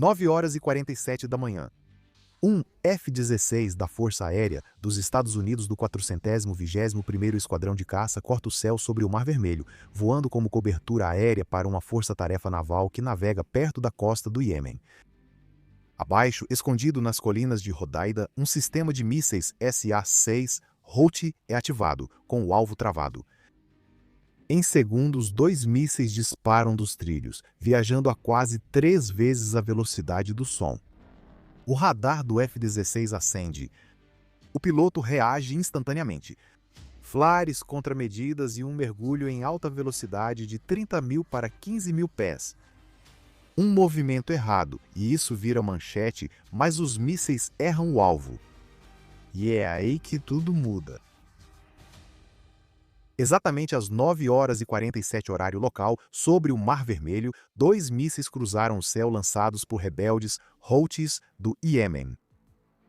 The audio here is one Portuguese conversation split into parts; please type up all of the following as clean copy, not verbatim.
9h47 da manhã. Um F-16 da Força Aérea dos Estados Unidos do 421º Esquadrão de Caça corta o céu sobre o Mar Vermelho, voando como cobertura aérea para uma força-tarefa naval que navega perto da costa do Iêmen. Abaixo, escondido nas colinas de Hodeida, um sistema de mísseis SA-6 Houthi é ativado, com o alvo travado. Em segundos, 2 mísseis disparam dos trilhos, viajando a quase 3 vezes a velocidade do som. O radar do F-16 acende. O piloto reage instantaneamente. Flares, contramedidas e um mergulho em alta velocidade de 30.000 para 15.000 pés. Um movimento errado, e isso vira manchete, mas os mísseis erram o alvo. E é aí que tudo muda. Exatamente às 9h47 horário local, sobre o Mar Vermelho, 2 mísseis cruzaram o céu lançados por rebeldes Houthis do Iêmen.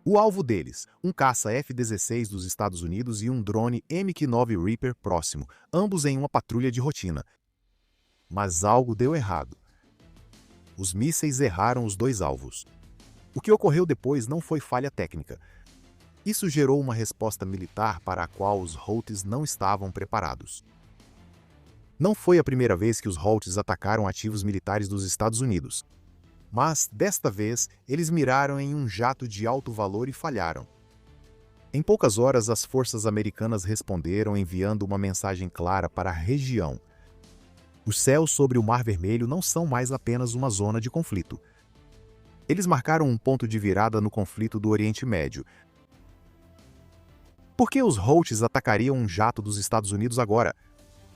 O alvo deles, um caça F-16 dos Estados Unidos e um drone MQ-9 Reaper próximo, ambos em uma patrulha de rotina. Mas algo deu errado. Os mísseis erraram os 2 alvos. O que ocorreu depois não foi falha técnica. Isso gerou uma resposta militar para a qual os Houthis não estavam preparados. Não foi a primeira vez que os Houthis atacaram ativos militares dos Estados Unidos. Mas, desta vez, eles miraram em um jato de alto valor e falharam. Em poucas horas, as forças americanas responderam enviando uma mensagem clara para a região. Os céus sobre o Mar Vermelho não são mais apenas uma zona de conflito. Eles marcaram um ponto de virada no conflito do Oriente Médio. Por que os Houthis atacariam um jato dos Estados Unidos agora?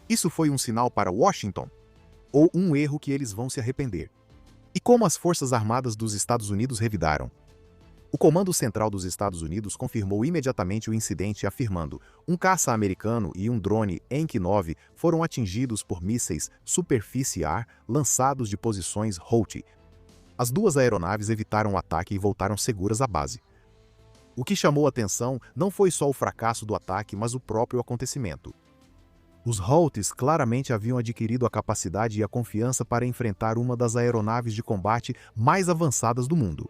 Isso foi um sinal para Washington? Ou um erro que eles vão se arrepender? E como as Forças Armadas dos Estados Unidos revidaram? O Comando Central dos Estados Unidos confirmou imediatamente o incidente, afirmando: um caça americano e um drone MQ-9 foram atingidos por mísseis superfície-ar lançados de posições Houthi. As 2 aeronaves evitaram o ataque e voltaram seguras à base. O que chamou a atenção não foi só o fracasso do ataque, mas o próprio acontecimento. Os Houthis claramente haviam adquirido a capacidade e a confiança para enfrentar uma das aeronaves de combate mais avançadas do mundo.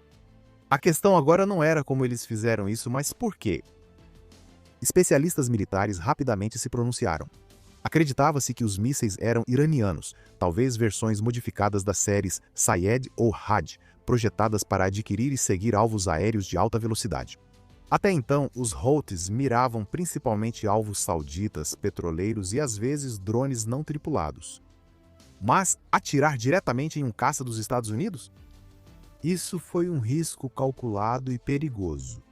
A questão agora não era como eles fizeram isso, mas por quê? Especialistas militares rapidamente se pronunciaram. Acreditava-se que os mísseis eram iranianos, talvez versões modificadas das séries Sayed ou Had, projetadas para adquirir e seguir alvos aéreos de alta velocidade. Até então, os Houthis miravam principalmente alvos sauditas, petroleiros e às vezes drones não tripulados. Mas atirar diretamente em um caça dos Estados Unidos? Isso foi um risco calculado e perigoso.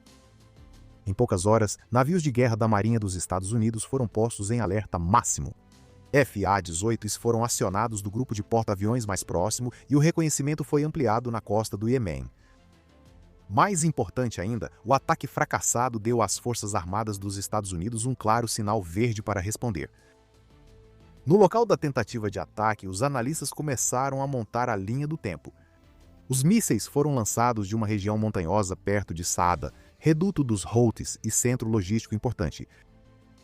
Em poucas horas, navios de guerra da Marinha dos Estados Unidos foram postos em alerta máximo. FA-18s foram acionados do grupo de porta-aviões mais próximo e o reconhecimento foi ampliado na costa do Iêmen. Mais importante ainda, o ataque fracassado deu às Forças Armadas dos Estados Unidos um claro sinal verde para responder. No local da tentativa de ataque, os analistas começaram a montar a linha do tempo. Os mísseis foram lançados de uma região montanhosa perto de Saada, reduto dos Houthis e centro logístico importante.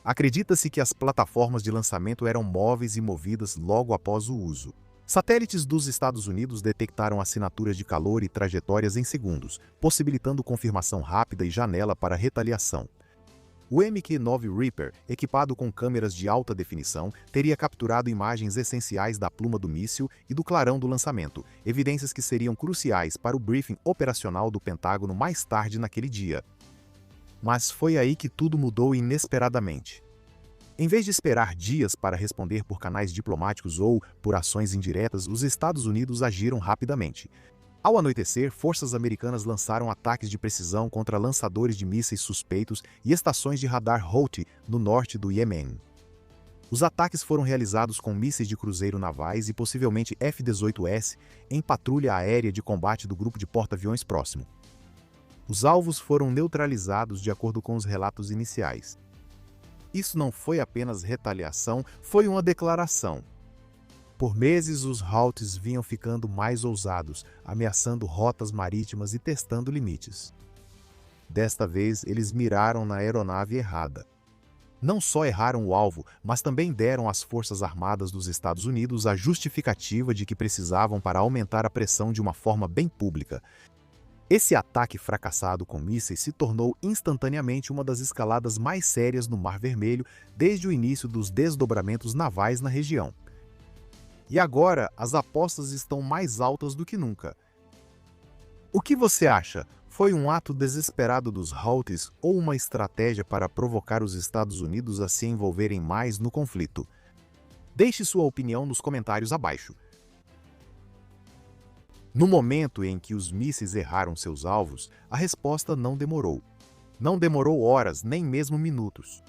Acredita-se que as plataformas de lançamento eram móveis e movidas logo após o uso. Satélites dos Estados Unidos detectaram assinaturas de calor e trajetórias em segundos, possibilitando confirmação rápida e janela para retaliação. O MQ-9 Reaper, equipado com câmeras de alta definição, teria capturado imagens essenciais da pluma do míssil e do clarão do lançamento, evidências que seriam cruciais para o briefing operacional do Pentágono mais tarde naquele dia. Mas foi aí que tudo mudou inesperadamente. Em vez de esperar dias para responder por canais diplomáticos ou por ações indiretas, os Estados Unidos agiram rapidamente. Ao anoitecer, forças americanas lançaram ataques de precisão contra lançadores de mísseis suspeitos e estações de radar Houthi no norte do Iêmen. Os ataques foram realizados com mísseis de cruzeiro navais e possivelmente F-18S em patrulha aérea de combate do grupo de porta-aviões próximo. Os alvos foram neutralizados de acordo com os relatos iniciais. Isso não foi apenas retaliação, foi uma declaração. Por meses, os Houthis vinham ficando mais ousados, ameaçando rotas marítimas e testando limites. Desta vez, eles miraram na aeronave errada. Não só erraram o alvo, mas também deram às Forças Armadas dos Estados Unidos a justificativa de que precisavam para aumentar a pressão de uma forma bem pública. Esse ataque fracassado com mísseis se tornou instantaneamente uma das escaladas mais sérias no Mar Vermelho desde o início dos desdobramentos navais na região. E agora, as apostas estão mais altas do que nunca. O que você acha? Foi um ato desesperado dos Houthis ou uma estratégia para provocar os Estados Unidos a se envolverem mais no conflito? Deixe sua opinião nos comentários abaixo. No momento em que os mísseis erraram seus alvos, a resposta não demorou. Não demorou horas, nem mesmo minutos.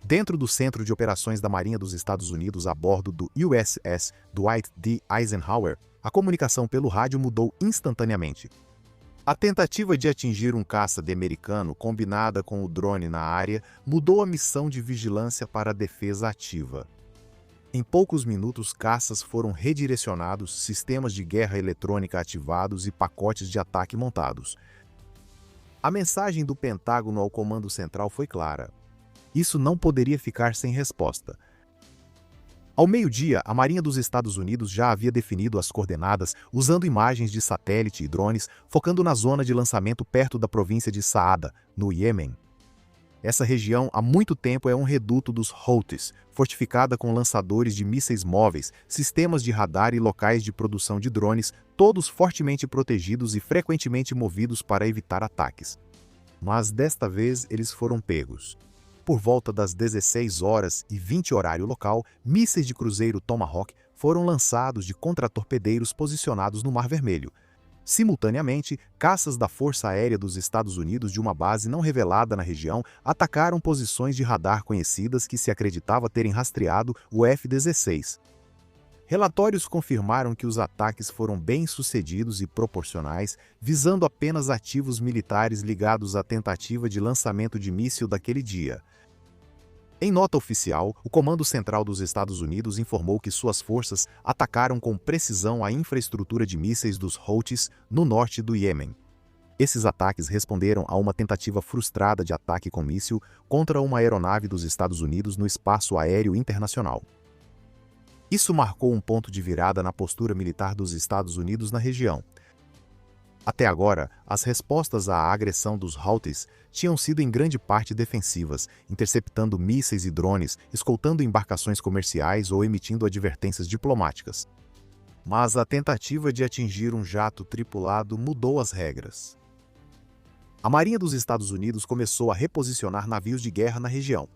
Dentro do Centro de Operações da Marinha dos Estados Unidos a bordo do USS Dwight D. Eisenhower, a comunicação pelo rádio mudou instantaneamente. A tentativa de atingir um caça-de americano combinada com o drone na área mudou a missão de vigilância para a defesa ativa. Em poucos minutos, caças foram redirecionados, sistemas de guerra eletrônica ativados e pacotes de ataque montados. A mensagem do Pentágono ao Comando Central foi clara. Isso não poderia ficar sem resposta. Ao meio-dia, a Marinha dos Estados Unidos já havia definido as coordenadas usando imagens de satélite e drones, focando na zona de lançamento perto da província de Saada, no Iêmen. Essa região há muito tempo é um reduto dos Houthis, fortificada com lançadores de mísseis móveis, sistemas de radar e locais de produção de drones, todos fortemente protegidos e frequentemente movidos para evitar ataques. Mas desta vez eles foram pegos. Por volta das 16h20 horário local, mísseis de cruzeiro Tomahawk foram lançados de contratorpedeiros posicionados no Mar Vermelho. Simultaneamente, caças da Força Aérea dos Estados Unidos de uma base não revelada na região atacaram posições de radar conhecidas que se acreditava terem rastreado o F-16. Relatórios confirmaram que os ataques foram bem-sucedidos e proporcionais, visando apenas ativos militares ligados à tentativa de lançamento de míssil daquele dia. Em nota oficial, o Comando Central dos Estados Unidos informou que suas forças atacaram com precisão a infraestrutura de mísseis dos Houthis no norte do Iêmen. Esses ataques responderam a uma tentativa frustrada de ataque com míssil contra uma aeronave dos Estados Unidos no espaço aéreo internacional. Isso marcou um ponto de virada na postura militar dos Estados Unidos na região. Até agora, as respostas à agressão dos Houthis tinham sido em grande parte defensivas, interceptando mísseis e drones, escoltando embarcações comerciais ou emitindo advertências diplomáticas. Mas a tentativa de atingir um jato tripulado mudou as regras. A Marinha dos Estados Unidos começou a reposicionar navios de guerra na região.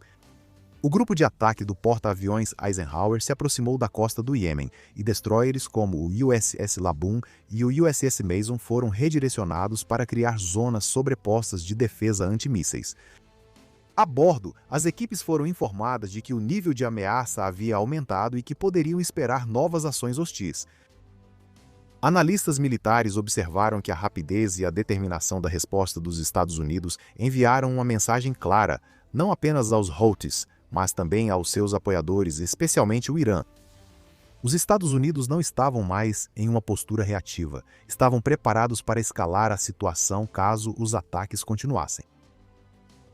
O grupo de ataque do porta-aviões Eisenhower se aproximou da costa do Iêmen e destroyers como o USS Laboon e o USS Mason foram redirecionados para criar zonas sobrepostas de defesa antimísseis. A bordo, as equipes foram informadas de que o nível de ameaça havia aumentado e que poderiam esperar novas ações hostis. Analistas militares observaram que a rapidez e a determinação da resposta dos Estados Unidos enviaram uma mensagem clara, não apenas aos Houthis, mas também aos seus apoiadores, especialmente o Irã. Os Estados Unidos não estavam mais em uma postura reativa, estavam preparados para escalar a situação caso os ataques continuassem.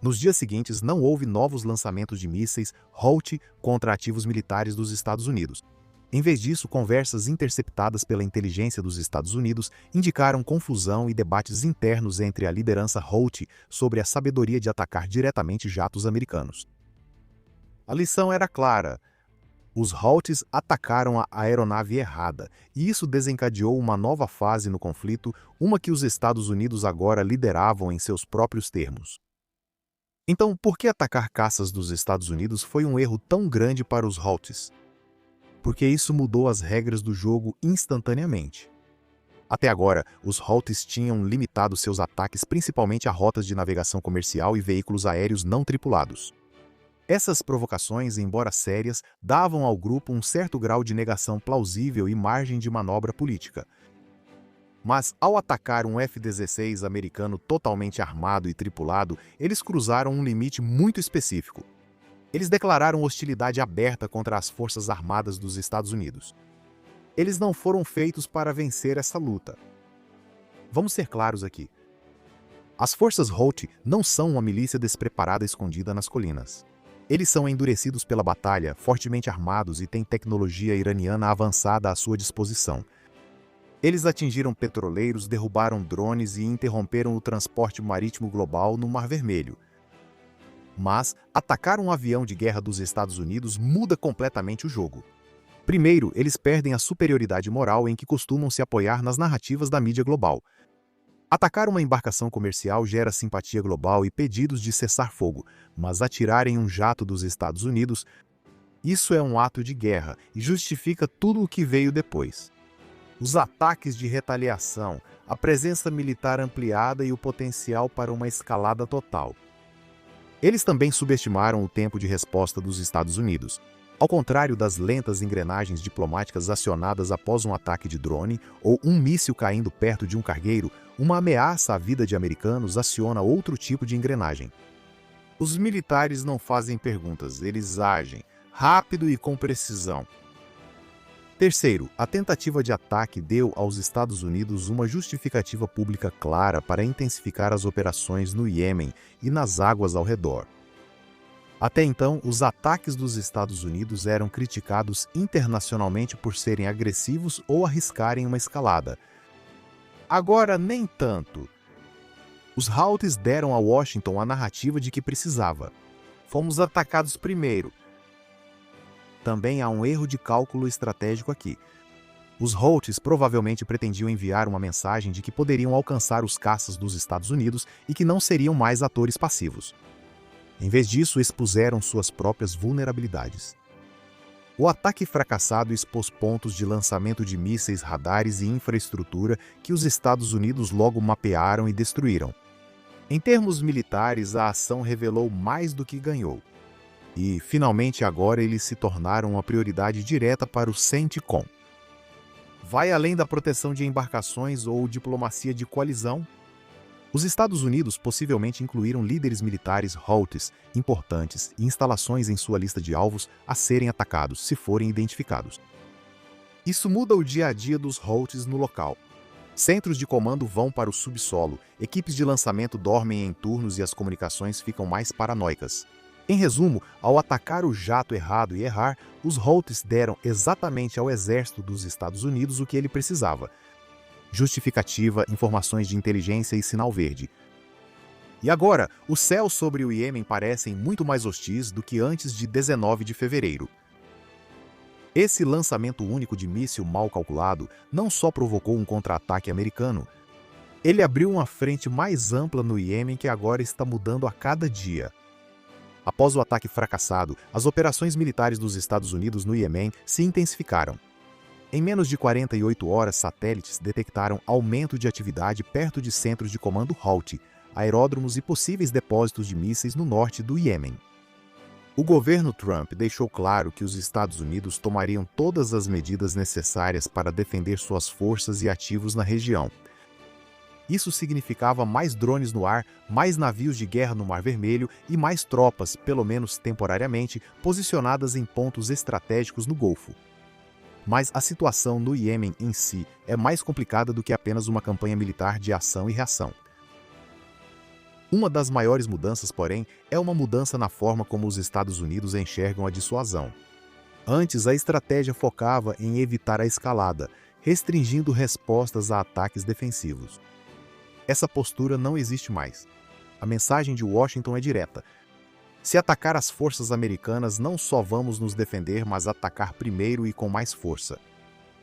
Nos dias seguintes, não houve novos lançamentos de mísseis Houthi contra ativos militares dos Estados Unidos. Em vez disso, conversas interceptadas pela inteligência dos Estados Unidos indicaram confusão e debates internos entre a liderança Houthi sobre a sabedoria de atacar diretamente jatos americanos. A lição era clara. Os Houthis atacaram a aeronave errada, e isso desencadeou uma nova fase no conflito, uma que os Estados Unidos agora lideravam em seus próprios termos. Então, por que atacar caças dos Estados Unidos foi um erro tão grande para os Houthis? Porque isso mudou as regras do jogo instantaneamente. Até agora, os Houthis tinham limitado seus ataques principalmente a rotas de navegação comercial e veículos aéreos não tripulados. Essas provocações, embora sérias, davam ao grupo um certo grau de negação plausível e margem de manobra política. Mas, ao atacar um F-16 americano totalmente armado e tripulado, eles cruzaram um limite muito específico. Eles declararam hostilidade aberta contra as Forças Armadas dos Estados Unidos. Eles não foram feitos para vencer essa luta. Vamos ser claros aqui. As forças Houthi não são uma milícia despreparada escondida nas colinas. Eles são endurecidos pela batalha, fortemente armados e têm tecnologia iraniana avançada à sua disposição. Eles atingiram petroleiros, derrubaram drones e interromperam o transporte marítimo global no Mar Vermelho. Mas atacar um avião de guerra dos Estados Unidos muda completamente o jogo. Primeiro, eles perdem a superioridade moral em que costumam se apoiar nas narrativas da mídia global. Atacar uma embarcação comercial gera simpatia global e pedidos de cessar fogo, mas atirar em um jato dos Estados Unidos, isso é um ato de guerra e justifica tudo o que veio depois. Os ataques de retaliação, a presença militar ampliada e o potencial para uma escalada total. Eles também subestimaram o tempo de resposta dos Estados Unidos. Ao contrário das lentas engrenagens diplomáticas acionadas após um ataque de drone ou um míssil caindo perto de um cargueiro, uma ameaça à vida de americanos aciona outro tipo de engrenagem. Os militares não fazem perguntas, eles agem, rápido e com precisão. Terceiro, a tentativa de ataque deu aos Estados Unidos uma justificativa pública clara para intensificar as operações no Iêmen e nas águas ao redor. Até então, os ataques dos Estados Unidos eram criticados internacionalmente por serem agressivos ou arriscarem uma escalada. Agora, nem tanto. Os Houthis deram a Washington a narrativa de que precisava. Fomos atacados primeiro. Também há um erro de cálculo estratégico aqui. Os Houthis provavelmente pretendiam enviar uma mensagem de que poderiam alcançar os caças dos Estados Unidos e que não seriam mais atores passivos. Em vez disso, expuseram suas próprias vulnerabilidades. O ataque fracassado expôs pontos de lançamento de mísseis, radares e infraestrutura que os Estados Unidos logo mapearam e destruíram. Em termos militares, a ação revelou mais do que ganhou. E, finalmente, agora eles se tornaram uma prioridade direta para o CENTCOM. Vai além da proteção de embarcações ou diplomacia de coalizão? Os Estados Unidos possivelmente incluíram líderes militares Houthis importantes e instalações em sua lista de alvos a serem atacados, se forem identificados. Isso muda o dia a dia dos Houthis no local. Centros de comando vão para o subsolo, equipes de lançamento dormem em turnos e as comunicações ficam mais paranoicas. Em resumo, ao atacar o jato errado e errar, os Houthis deram exatamente ao exército dos Estados Unidos o que ele precisava: justificativa, informações de inteligência e sinal verde. E agora, os céus sobre o Iêmen parecem muito mais hostis do que antes de 19 de fevereiro. Esse lançamento único de míssil mal calculado não só provocou um contra-ataque americano, ele abriu uma frente mais ampla no Iêmen que agora está mudando a cada dia. Após o ataque fracassado, as operações militares dos Estados Unidos no Iêmen se intensificaram. Em menos de 48 horas, satélites detectaram aumento de atividade perto de centros de comando Houthi, aeródromos e possíveis depósitos de mísseis no norte do Iêmen. O governo Trump deixou claro que os Estados Unidos tomariam todas as medidas necessárias para defender suas forças e ativos na região. Isso significava mais drones no ar, mais navios de guerra no Mar Vermelho e mais tropas, pelo menos temporariamente, posicionadas em pontos estratégicos no Golfo. Mas a situação no Iêmen em si é mais complicada do que apenas uma campanha militar de ação e reação. Uma das maiores mudanças, porém, é uma mudança na forma como os Estados Unidos enxergam a dissuasão. Antes, a estratégia focava em evitar a escalada, restringindo respostas a ataques defensivos. Essa postura não existe mais. A mensagem de Washington é direta: se atacar as forças americanas, não só vamos nos defender, mas atacar primeiro e com mais força.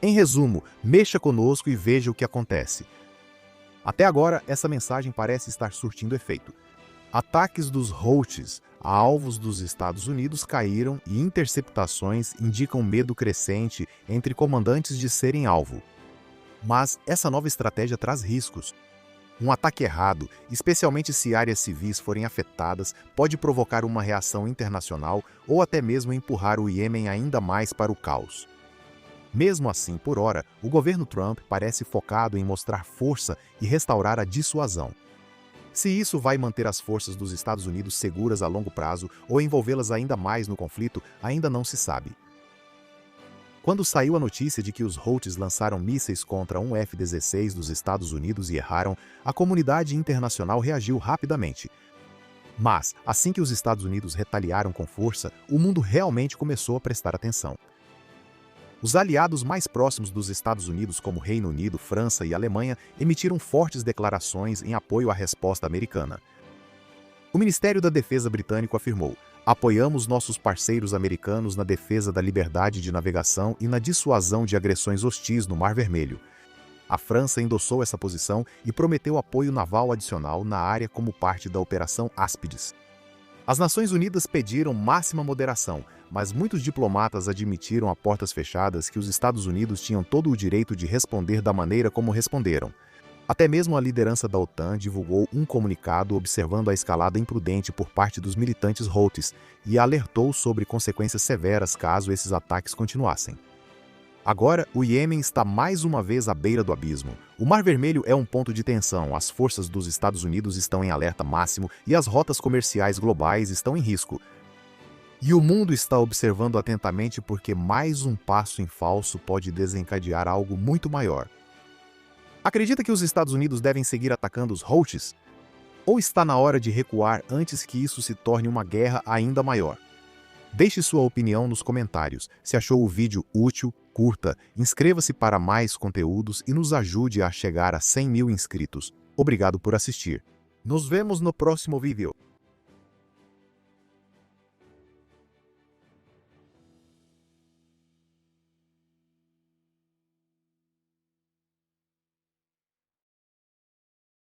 Em resumo, mexa conosco e veja o que acontece. Até agora, essa mensagem parece estar surtindo efeito. Ataques dos Houthis a alvos dos Estados Unidos caíram e interceptações indicam medo crescente entre comandantes de serem alvo. Mas essa nova estratégia traz riscos. Um ataque errado, especialmente se áreas civis forem afetadas, pode provocar uma reação internacional ou até mesmo empurrar o Iêmen ainda mais para o caos. Mesmo assim, por ora, o governo Trump parece focado em mostrar força e restaurar a dissuasão. Se isso vai manter as forças dos Estados Unidos seguras a longo prazo ou envolvê-las ainda mais no conflito, ainda não se sabe. Quando saiu a notícia de que os Houthis lançaram mísseis contra um F-16 dos Estados Unidos e erraram, a comunidade internacional reagiu rapidamente. Mas, assim que os Estados Unidos retaliaram com força, o mundo realmente começou a prestar atenção. Os aliados mais próximos dos Estados Unidos, como Reino Unido, França e Alemanha, emitiram fortes declarações em apoio à resposta americana. O Ministério da Defesa britânico afirmou: apoiamos nossos parceiros americanos na defesa da liberdade de navegação e na dissuasão de agressões hostis no Mar Vermelho. A França endossou essa posição e prometeu apoio naval adicional na área como parte da Operação Áspides. As Nações Unidas pediram máxima moderação, mas muitos diplomatas admitiram a portas fechadas que os Estados Unidos tinham todo o direito de responder da maneira como responderam. Até mesmo a liderança da OTAN divulgou um comunicado observando a escalada imprudente por parte dos militantes Houthis e alertou sobre consequências severas caso esses ataques continuassem. Agora, o Iêmen está mais uma vez à beira do abismo. O Mar Vermelho é um ponto de tensão, as forças dos Estados Unidos estão em alerta máximo e as rotas comerciais globais estão em risco. E o mundo está observando atentamente porque mais um passo em falso pode desencadear algo muito maior. Acredita que os Estados Unidos devem seguir atacando os Houthis? Ou está na hora de recuar antes que isso se torne uma guerra ainda maior? Deixe sua opinião nos comentários. Se achou o vídeo útil, curta, inscreva-se para mais conteúdos e nos ajude a chegar a 100 mil inscritos. Obrigado por assistir. Nos vemos no próximo vídeo.